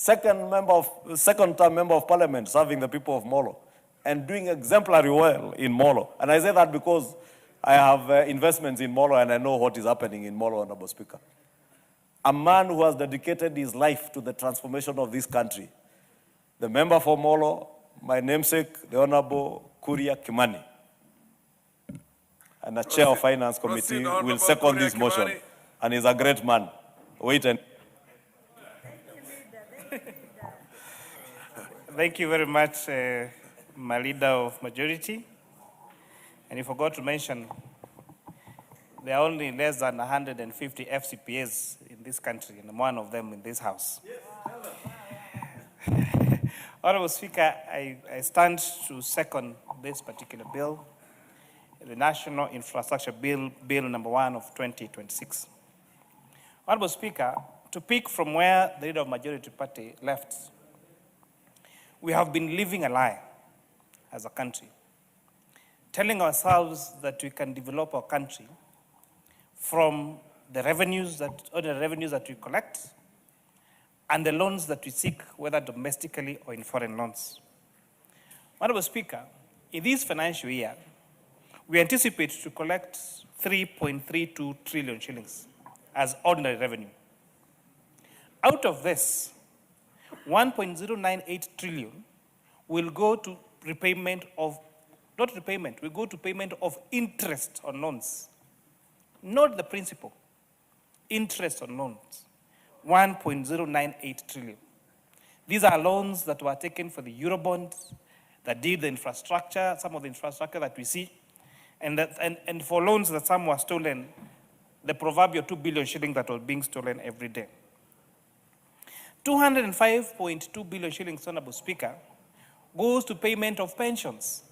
second-term member of parliament serving the people of Molo and doing exemplary well in Molo. And I say that because I have investments in Molo and I know what is happening in Molo, Honorable Speaker. A man who has dedicated his life to the transformation of this country. The member for Molo, my namesake, the Honorable Kuria Kimani, and the chair of Finance Committee will second this motion. And he's a great man. Wait and... Thank you very much, my leader of majority. And you forgot to mention, there are only less than 150 FCPAs in this country, and I'm one of them in this house. Honorable Speaker, I stand to second this particular bill, the National Infrastructure Bill, Bill number 1 of 2026. Honorable Speaker, to pick from where the leader of majority party left, we have been living a lie as a country, telling ourselves that we can develop our country from the revenues that we collect and the loans that we seek, whether domestically or in foreign loans. Honorable Speaker, in this financial year, we anticipate to collect 3.32 trillion shillings as ordinary revenue. Out of this, 1.098 trillion will go to repayment of, not repayment, will go to payment of interest on loans, not the principal, interest on loans, 1.098 trillion. These are loans that were taken for the Eurobonds, that did the infrastructure, some of the infrastructure that we see, and for loans that some were stolen, the proverbial 2 billion shillings that was being stolen every day. 205.2 billion shillings, Honorable Speaker, goes to payment of pensions.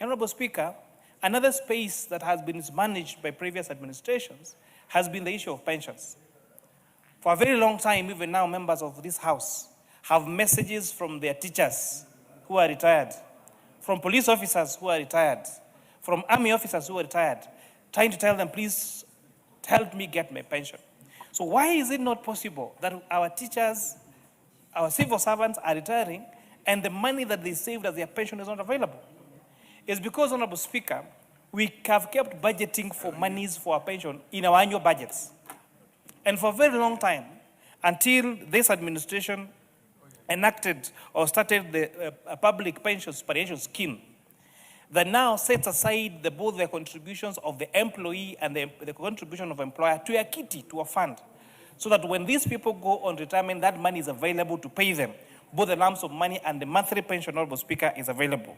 Honorable Speaker, another space that has been managed by previous administrations has been the issue of pensions. For a very long time, even now, members of this House have messages from their teachers who are retired, from police officers who are retired, from army officers who are retired, trying to tell them, please help me get my pension. So why is it not possible that our teachers, our civil servants are retiring and the money that they saved as their pension is not available? It's because, Honorable Speaker, we have kept budgeting for monies for our pension in our annual budgets. And for a very long time, until this administration enacted or started the public pension superannuation scheme, that now sets aside both the contributions of the employee and the contribution of employer to a kitty, to a fund, so that when these people go on retirement, that money is available to pay them. Both the lumps of money and the monthly pension, Honorable Speaker, is available.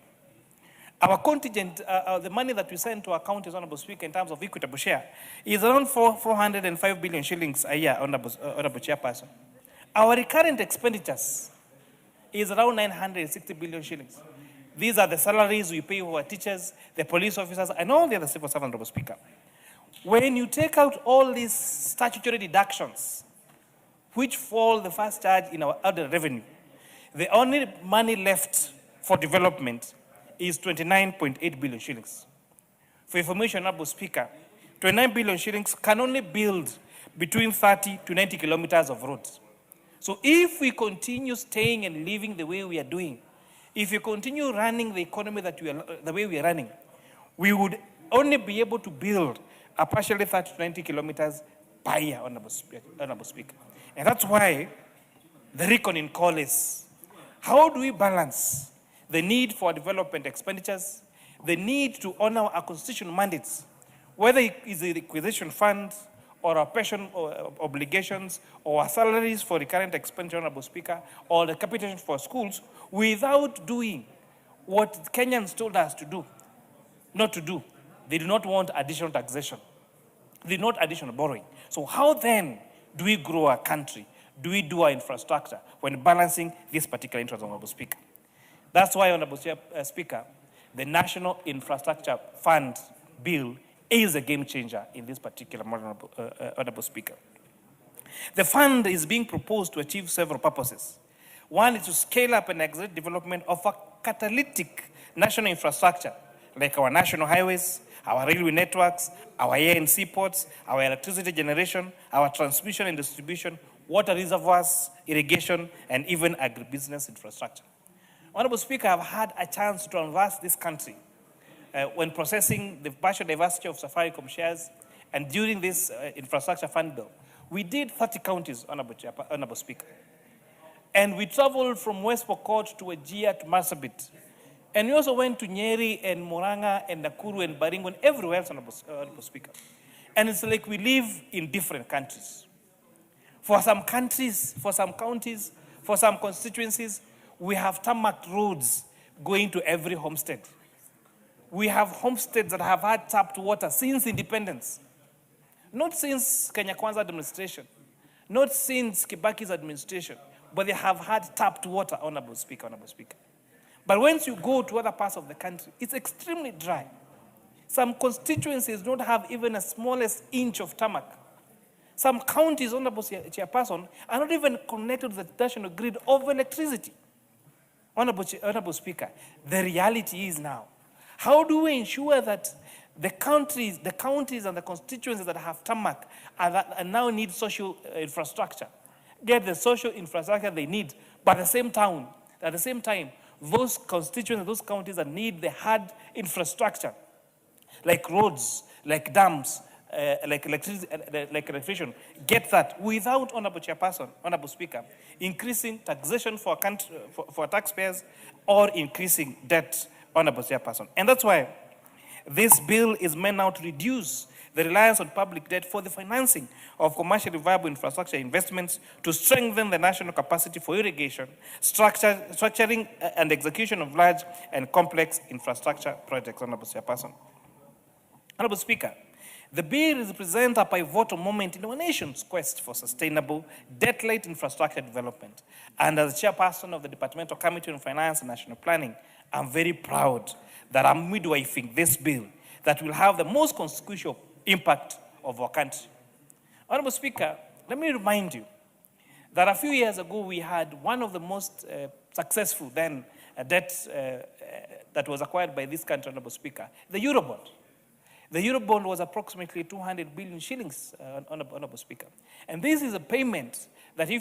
Our contingent, the money that we send to our counties, Honorable Speaker, in terms of equitable share, is around 405 billion shillings a year, Honorable Chairperson. Our recurrent expenditures is around 960 billion shillings. These are the salaries we pay for our teachers, the police officers, and all the other civil servants, Honorable Speaker. When you take out all these statutory deductions, which fall the first charge in our other revenue, the only money left for development is 29.8 billion shillings. For information, Honorable Speaker, 29 billion shillings can only build between 30 to 90 kilometers of roads. So if we continue staying and living the way we are doing, if we continue running the economy the way we are running, we would only be able to build a partially 30 to 90 kilometers per year, Honorable Speaker. And that's why the reckoning call is, how do we balance the need for development expenditures, the need to honor our constitutional mandates, whether it is the requisition fund or our pension obligations or our salaries for recurrent expenditure, Honorable Speaker, or the capitation for schools, without doing what Kenyans told us to do, not to do. They do not want additional taxation. They do not additional borrowing. So how then do we grow our country? Do we do our infrastructure when balancing this particular interest, Honorable Speaker? That's why, Honorable Speaker, the National Infrastructure Fund Bill is a game changer in this particular model, Honorable Speaker. The fund is being proposed to achieve several purposes. One is to scale up and accelerate development of a catalytic national infrastructure, like our national highways, our railway networks, our air and seaports, our electricity generation, our transmission and distribution, water reservoirs, irrigation, and even agribusiness infrastructure. Honorable Speaker, I've had a chance to canvass this country when processing the partial diversity of Safaricom shares, and during this infrastructure fund bill, we did 30 counties, Honorable Speaker. And we traveled from West Pokot to Wajir to Marsabit. And we also went to Nyeri and Murang'a and Nakuru and Baringo and everywhere else, Honorable Speaker. And it's like we live in different countries. For some countries, for some counties, for some constituencies, we have tarmac roads going to every homestead. We have homesteads that have had tapped water since independence. Not since Kenya Kwanza administration, not since Kibaki's administration, but they have had tapped water, Honorable Speaker, Honorable Speaker. But once you go to other parts of the country, it's extremely dry. Some constituencies don't have even a smallest inch of tarmac. Some counties, Honorable Chairperson, are not even connected to the national grid of electricity. Honorable Speaker, the reality is now, how do we ensure that the counties and the constituencies that have tarmac and now need social infrastructure get the social infrastructure they need, but at the same time, those constituencies, those counties that need the hard infrastructure, like roads, like dams, like electricity, like electrician, get that without, Honorable Chairperson, Honorable Speaker, increasing taxation for taxpayers or increasing debt, Honorable Chairperson. And that's why this bill is meant now to reduce the reliance on public debt for the financing of commercially viable infrastructure investments to strengthen the national capacity for irrigation, structuring and execution of large and complex infrastructure projects, Honorable Chairperson. Honorable Speaker, the bill represents a pivotal moment in our nation's quest for sustainable, debt-light infrastructure development. And as chairperson of the Departmental Committee on Finance and National Planning, I'm very proud that I'm midwifing this bill that will have the most consequential impact of our country. Honorable Speaker, let me remind you that a few years ago we had one of the most successful then debts that was acquired by this country, Honorable Speaker, the Eurobond. The Eurobond was approximately 200 billion shillings, Honorable Speaker. And this is a payment that if